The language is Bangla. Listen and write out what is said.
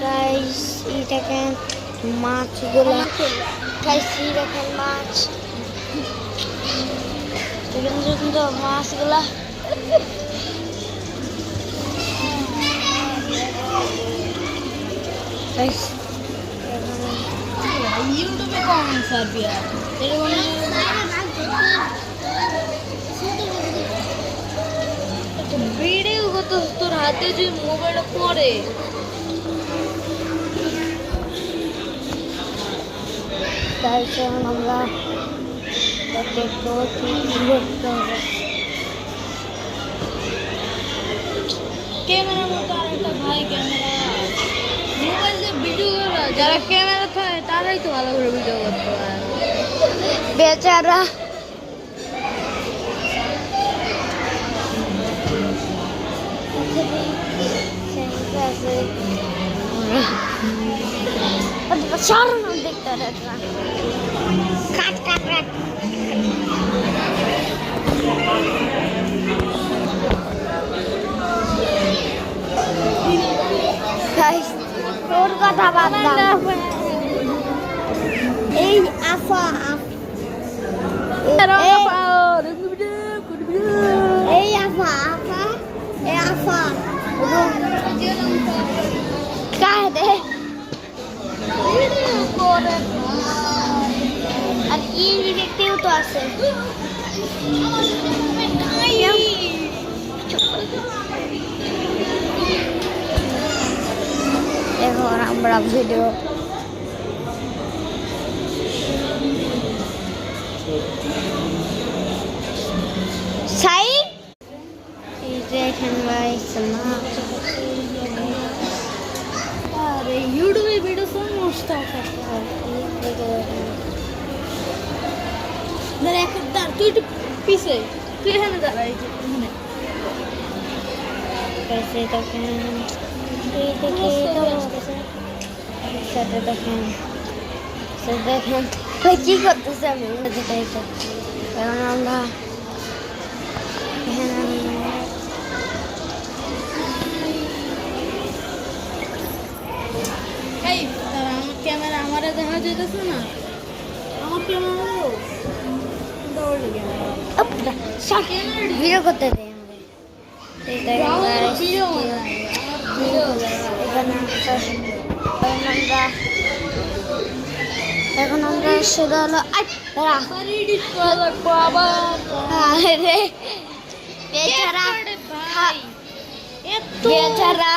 গাইস এই দেখেন মাছগুলো গাইস এই দেখেন মাছ দেখেন সুন্দর মাছগুলা গাইস ইউটিউবে কমেন্ট করবি এরকম ভিডিও কত তোর হাতে যে মোবাইলটা পড়ে গাইস এখন আমরা দেখবো কি করতে হবে ক্যামেরার মতো আরেকটা ভাই ক্যামেরা মোবাইল দিয়ে ভিডিও করা যারা ক্যামেরা থাকে তারাই তো ভালো করে ভিডিও করতে পারে বেচারা Sarno dictador. Cut, cut, cut. Guys, ওর কথা বাদ দাও। এই আফা এই আফা আফা এই আফা কাহ দে আর এই দেখতেও তো আছে এখন আমরা ভিডিও সাই এই দেখেন ভাই সমাজ আরে ইউটিউবে ভিডিও সমস্ত আছে না এক দাঁড় তুই একটু পিছে তুই এখানে দাঁড়া এই যে এখানে कैसे देखें সাথে দেখেন সাথে দেখেন ভাই কি করতেছে আমি যেটাই তো কারণ আমরা এই দাঁড়া আমার ক্যামেরা আমারে দেখা যাইতেছে না আমার ক্যামেরা দৌড় গেল ভিডিও করতে দে এখন আমরা সেটা হলো বেচারা